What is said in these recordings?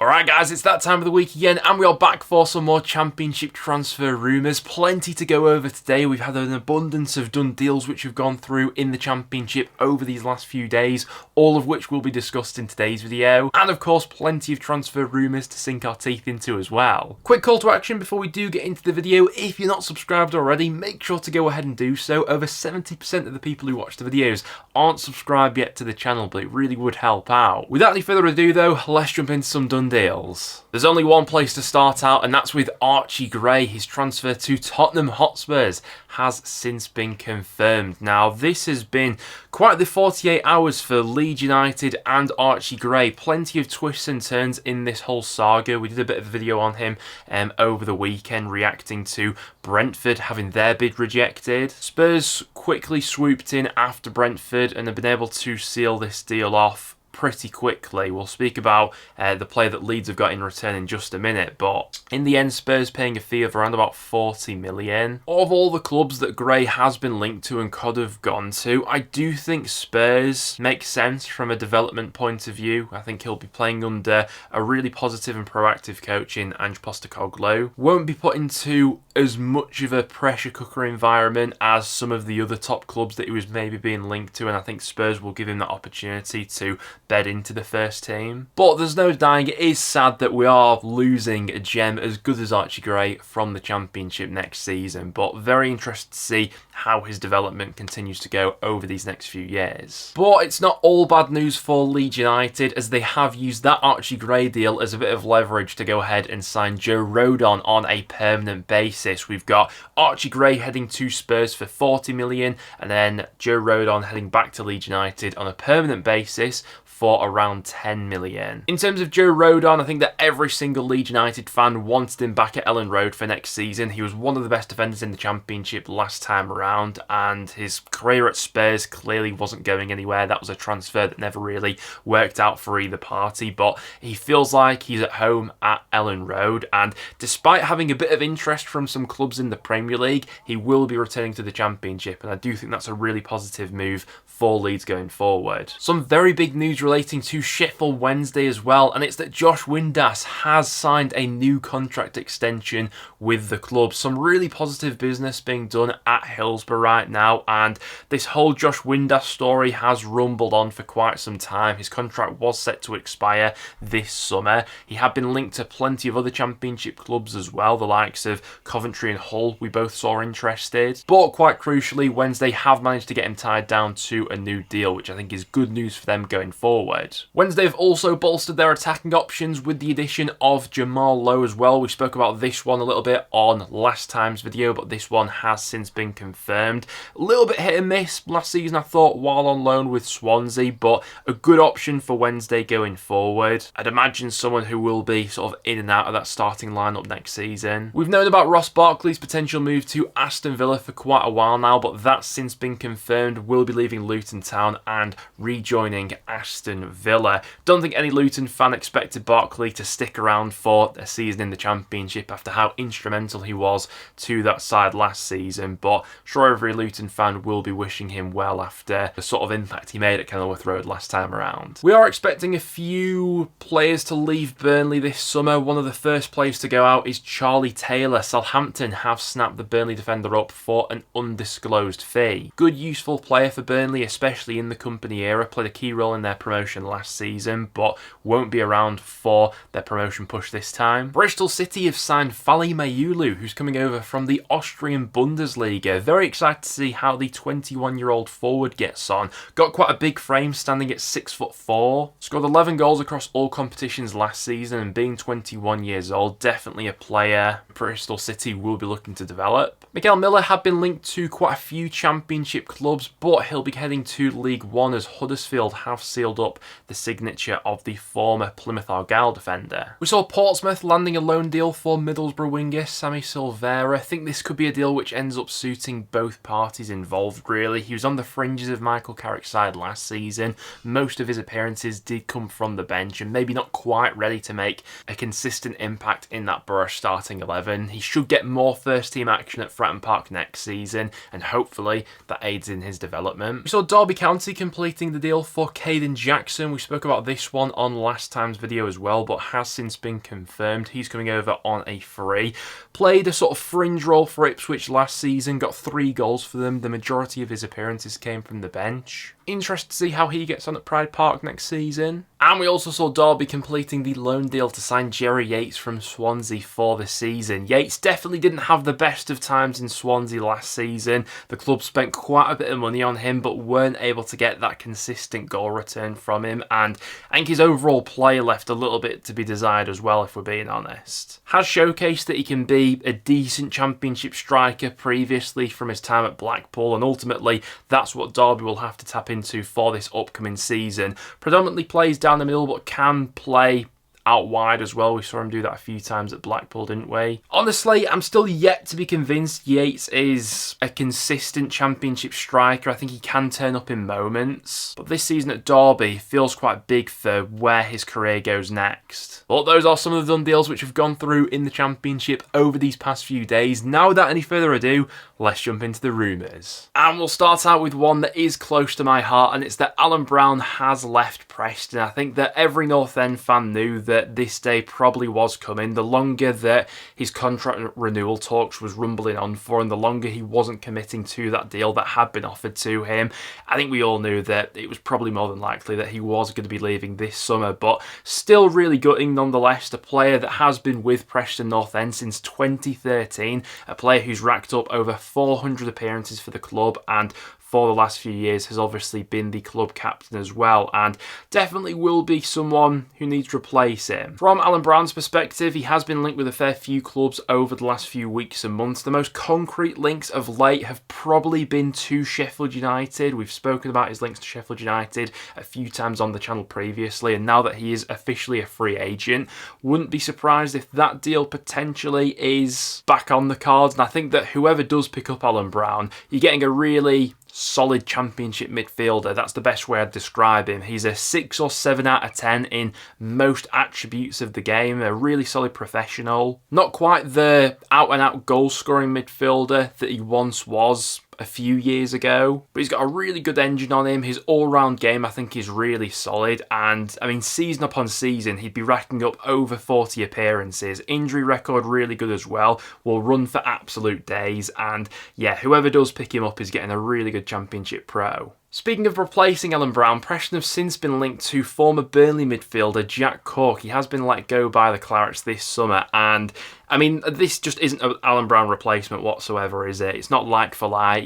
Alright guys, it's that time of the week again and we are back for some more Championship transfer rumours. Plenty to go over today. We've had an abundance of done deals which have gone through in the Championship over these last few days, all of which will be discussed in today's video. And of course, plenty of transfer rumours to sink our teeth into as well. Quick call to action before we do get into the video. If you're not subscribed already, make sure to go ahead and do so. Over 70% of the people who watch the videos aren't subscribed yet to the channel, but it really would help out. Without any further ado though, let's jump into some done deals. There's only one place to start out, and that's with Archie Gray. His transfer to Tottenham Hotspurs has since been confirmed. Now, this has been quite the 48 hours for Leeds United and Archie Gray. Plenty of twists and turns in this whole saga. We did a bit of a video on him over the weekend, reacting to Brentford having their bid rejected. Spurs quickly swooped in after Brentford and have been able to seal this deal off pretty quickly. We'll speak about the player that Leeds have got in return in just a minute, but in the end, Spurs paying a fee of around about 40 million. Of all the clubs that Gray has been linked to and could have gone to, I do think Spurs makes sense from a development point of view. I think he'll be playing under a really positive and proactive coach in Ange Postecoglou. Won't be put into as much of a pressure cooker environment as some of the other top clubs that he was maybe being linked to, and I think Spurs will give him that opportunity to bed into the first team. But there's no denying it is sad that we are losing a gem as good as Archie Gray from the Championship next season, but very interested to see how his development continues to go over these next few years. But it's not all bad news for Leeds United, as they have used that Archie Gray deal as a bit of leverage to go ahead and sign Joe Rodon on a permanent basis. We've got Archie Gray heading to Spurs for 40 million and then Joe Rodon heading back to Leeds United on a permanent basis for around 10 million. In terms of Joe Rodon, I think that every single Leeds United fan wanted him back at Elland Road for next season. He was one of the best defenders in the Championship last time around, and his career at Spurs clearly wasn't going anywhere. That was a transfer that never really worked out for either party, but he feels like he's at home at Elland Road, and despite having a bit of interest from some clubs in the Premier League, he will be returning to the Championship, and I do think that's a really positive move for Leeds going forward. Some very big news relating to Sheffield Wednesday as well, and it's that Josh Windass has signed a new contract extension with the club. Some really positive business being done at Hillsborough right now, and this whole Josh Windass story has rumbled on for quite some time. His contract was set to expire this summer. He had been linked to plenty of other Championship clubs as well, the likes of Coventry and Hull we both saw interested. But quite crucially, Wednesday have managed to get him tied down to a new deal, which I think is good news for them going forward. Wednesday have also bolstered their attacking options with the addition of Jamal Lowe as well. We spoke about this one a little bit on last time's video, but this one has since been confirmed. A little bit hit and miss last season, I thought, while on loan with Swansea, but a good option for Wednesday going forward. I'd imagine someone who will be sort of in and out of that starting lineup next season. We've known about Ross Barkley's potential move to Aston Villa for quite a while now, but that's since been confirmed. Will be leaving Luton Town and rejoining Aston Villa. Don't think any Luton fan expected Barkley to stick around for a season in the Championship after how instrumental he was to that side last season, but sure every Luton fan will be wishing him well after the sort of impact he made at Kenilworth Road last time around. We are expecting a few players to leave Burnley this summer. One of the first players to go out is Charlie Taylor. Southampton have snapped the Burnley defender up for an undisclosed fee. Good useful player for Burnley, especially in the company era, played a key role in their promotion last season, but won't be around for their promotion push this time. Bristol City have signed Fali Mayulu, who's coming over from the Austrian Bundesliga. Very excited to see how the 21-year-old forward gets on. Got quite a big frame, standing at 6'4". Scored 11 goals across all competitions last season, and being 21 years old, definitely a player Bristol City will be looking to develop. Miguel Miller had been linked to quite a few Championship clubs, but he'll be heading to League One as Huddersfield have sealed up the signature of the former Plymouth Argyle defender. We saw Portsmouth landing a loan deal for Middlesbrough winger Sammy Silvera. I think this could be a deal which ends up suiting both parties involved, really. He was on the fringes of Michael Carrick's side last season. Most of his appearances did come from the bench and maybe not quite ready to make a consistent impact in that Borough starting 11. He should get more first-team action at Fratton Park next season, and hopefully that aids in his development. We saw Derby County completing the deal for Caden Jackson. We spoke about this one on last time's video as well, but has since been confirmed. He's coming over on a free. Played a sort of fringe role for Ipswich last season, got 3 goals for them. The majority of his appearances came from the bench. Interested to see how he gets on at Pride Park next season. And we also saw Derby completing the loan deal to sign Jerry Yates from Swansea for the season. Yates definitely didn't have the best of times in Swansea last season. The club spent quite a bit of money on him, but weren't able to get that consistent goal return from him. And I think his overall play left a little bit to be desired as well, if we're being honest. Has showcased that he can be a decent Championship striker previously from his time at Blackpool, and ultimately that's what Derby will have to tap into for this upcoming season. Predominantly plays down the middle, but can play out wide as well. We saw him do that a few times at Blackpool, didn't we? Honestly, I'm still yet to be convinced Yates is a consistent Championship striker. I think he can turn up in moments, but this season at Derby feels quite big for where his career goes next. Well, those are some of the done deals which have gone through in the Championship over these past few days. Now, without any further ado, let's jump into the rumours. And we'll start out with one that is close to my heart, and it's that Alan Browne has left Preston. I think that every North End fan knew that this day probably was coming. The longer that his contract renewal talks was rumbling on for, and the longer he wasn't committing to that deal that had been offered to him, I think we all knew that it was probably more than likely that he was going to be leaving this summer. But still really gutting nonetheless. A player that has been with Preston North End since 2013, a player who's racked up over 400 appearances for the club, and for the last few years has obviously been the club captain as well, and definitely will be someone who needs to replace him. From Alan Browne's perspective, he has been linked with a fair few clubs over the last few weeks and months. The most concrete links of late have probably been to Sheffield United. We've spoken about his links to Sheffield United a few times on the channel previously, and now that he is officially a free agent, wouldn't be surprised if that deal potentially is back on the cards. And I think that whoever does pick up Alan Browne, you're getting a really solid Championship midfielder. That's the best way I'd describe him. He's a 6 or 7 out of 10 in most attributes of the game. A really solid professional. Not quite the out-and-out goal-scoring midfielder that he once was a few years ago, but he's got a really good engine on him. His all-round game, I think, is really solid, and I mean, season upon season he'd be racking up over 40 appearances. Injury record really good as well, will run for absolute days, and yeah, whoever does pick him up is getting a really good Championship pro. Speaking of replacing Alan Browne, Preston have since been linked to former Burnley midfielder Jack Cork. He has been let go by the Clarets this summer, and I mean, this just isn't an Alan Browne replacement whatsoever, is it? It's not like for like.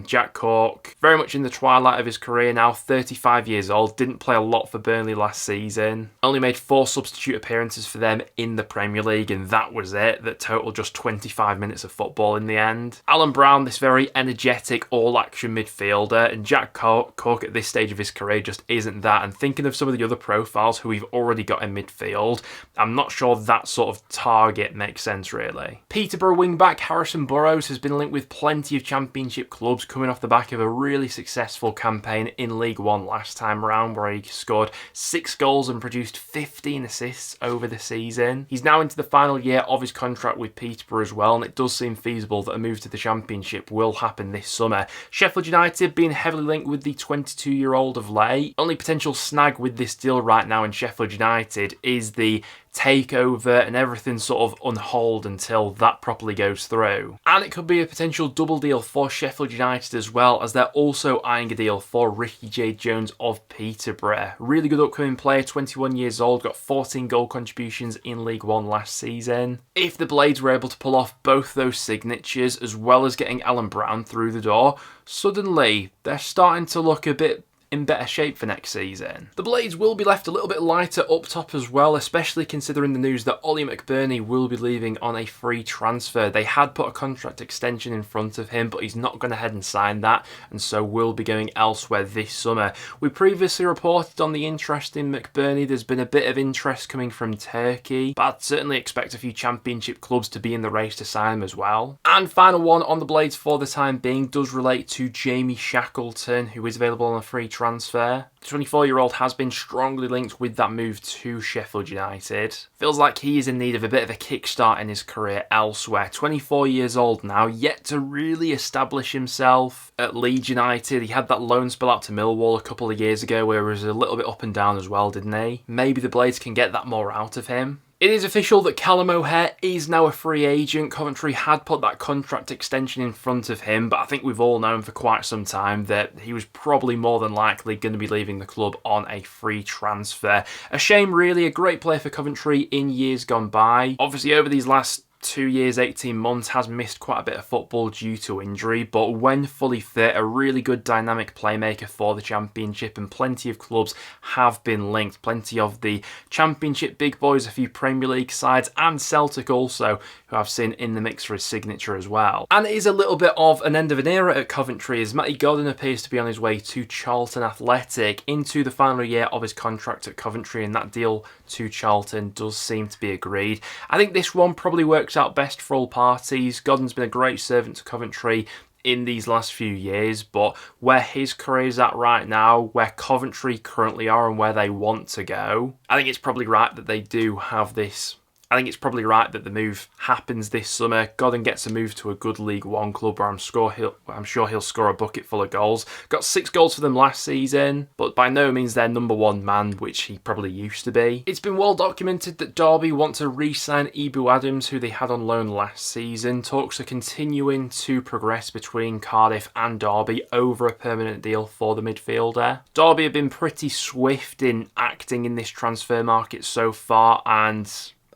Jack Cork, very much in the twilight of his career now, 35 years old, didn't play a lot for Burnley last season. Only made 4 substitute appearances for them in the Premier League, and that was it. That totaled just 25 minutes of football in the end. Alan Browne, this very energetic, all-action midfielder, and Jack Cork at this stage of his career just isn't that. And thinking of some of the other profiles who we've already got in midfield, I'm not sure that sort of target makes sense really. Peterborough wing-back Harrison Burrows has been linked with plenty of Championship clubs, coming off the back of a really successful campaign in League One last time around, where he scored 6 goals and produced 15 assists over the season. He's now into the final year of his contract with Peterborough as well, and it does seem feasible that a move to the Championship will happen this summer. Sheffield United being heavily linked with the 22-year-old of late. Only potential snag with this deal right now in Sheffield United is the takeover and everything sort of on hold until that properly goes through. And it could be a potential double deal for Sheffield United as well, as they're also eyeing a deal for Ricky J. Jones of Peterborough. Really good upcoming player, 21 years old, got 14 goal contributions in League One last season. If the Blades were able to pull off both those signatures, as well as getting Alan Browne through the door, suddenly they're starting to look a bit in better shape for next season. The Blades will be left a little bit lighter up top as well, especially considering the news that Ollie McBurney will be leaving on a free transfer. They had put a contract extension in front of him, but he's not gone ahead and signed that, and so will be going elsewhere this summer. We previously reported on the interest in McBurney. There's been a bit of interest coming from Turkey, but I'd certainly expect a few Championship clubs to be in the race to sign him as well. And final one on the Blades for the time being does relate to Jamie Shackleton, who is available on a free transfer transfer. The 24-year-old has been strongly linked with that move to Sheffield United. Feels like he is in need of a bit of a kickstart in his career elsewhere. 24 years old now, yet to really establish himself at Leeds United. He had that loan spell out to Millwall a couple of years ago where he was a little bit up and down as well, didn't he? Maybe the Blades can get that more out of him. It is official that Callum O'Hare is now a free agent. Coventry had put that contract extension in front of him, but I think we've all known for quite some time that he was probably more than likely going to be leaving the club on a free transfer. A shame really, a great player for Coventry in years gone by. Obviously over these last 2 years, 18 months, has missed quite a bit of football due to injury, but when fully fit, a really good dynamic playmaker for the Championship, and plenty of clubs have been linked. Plenty of the Championship big boys, a few Premier League sides, and Celtic also, who I've seen in the mix for his signature as well. And it is a little bit of an end of an era at Coventry, as Matty Godden appears to be on his way to Charlton Athletic into the final year of his contract at Coventry, and that deal to Charlton does seem to be agreed. I think this one probably works out best for all parties. Godden's been a great servant to Coventry in these last few years, but where his career is at right now, where Coventry currently are and where they want to go, I think it's probably right that they do have this. I think it's probably right that the move happens this summer. Godden gets a move to a good League One club where I'm sure he'll score a bucket full of goals. Got 6 goals for them last season, but by no means their number one man, which he probably used to be. It's been well documented that Derby want to re-sign Ibu Adams, who they had on loan last season. Talks are continuing to progress between Cardiff and Derby over a permanent deal for the midfielder. Derby have been pretty swift in acting in this transfer market so far, and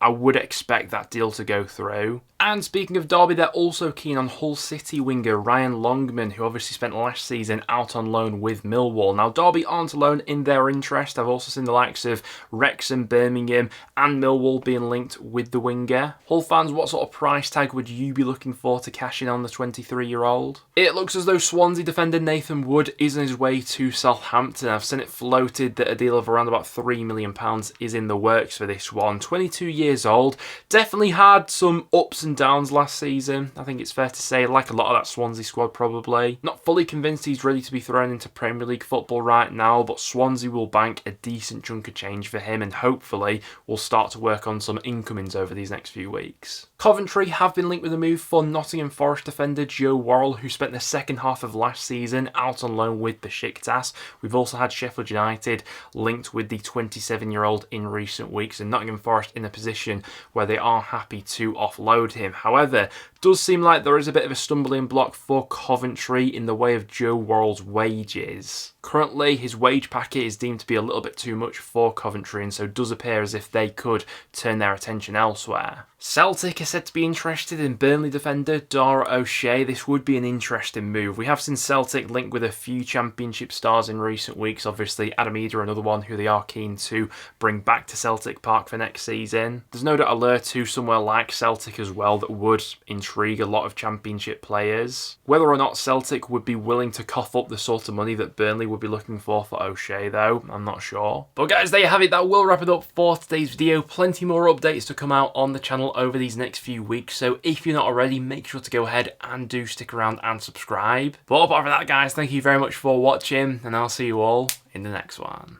I would expect that deal to go through. And speaking of Derby, they're also keen on Hull City winger Ryan Longman, who obviously spent last season out on loan with Millwall. Now, Derby aren't alone in their interest. I've also seen the likes of Wrexham, Birmingham and Millwall being linked with the winger. Hull fans, what sort of price tag would you be looking for to cash in on the 23-year-old? It looks as though Swansea defender Nathan Wood is on his way to Southampton. I've seen it floated that a deal of around about £3 million is in the works for this one. 22 years old, definitely had some ups and downs last season, I think it's fair to say, like a lot of that Swansea squad probably. Not fully convinced he's ready to be thrown into Premier League football right now, but Swansea will bank a decent chunk of change for him and hopefully will start to work on some incomings over these next few weeks. Coventry have been linked with a move for Nottingham Forest defender Joe Worrell, who spent the second half of last season out on loan with Besiktas. We've also had Sheffield United linked with the 27-year-old in recent weeks, and Nottingham Forest in a position where they are happy to offload him. However, does seem like there is a bit of a stumbling block for Coventry in the way of Joe Worrell's wages. Currently, his wage packet is deemed to be a little bit too much for Coventry, and so it does appear as if they could turn their attention elsewhere. Celtic are said to be interested in Burnley defender Dara O'Shea. This would be an interesting move. We have seen Celtic linked with a few Championship stars in recent weeks. Obviously, Adam Eder, another one who they are keen to bring back to Celtic Park for next season. There's no doubt a lure to somewhere like Celtic as well that would intrigue a lot of Championship players. Whether or not Celtic would be willing to cough up the sort of money that Burnley would be looking for O'Shea, though, I'm not sure. But guys, there you have it. That will wrap it up for today's video. Plenty more updates to come out on the channel over these next few weeks, so if you're not already, make sure to go ahead and do stick around and subscribe. But apart from that, guys, thank you very much for watching, and I'll see you all in the next one.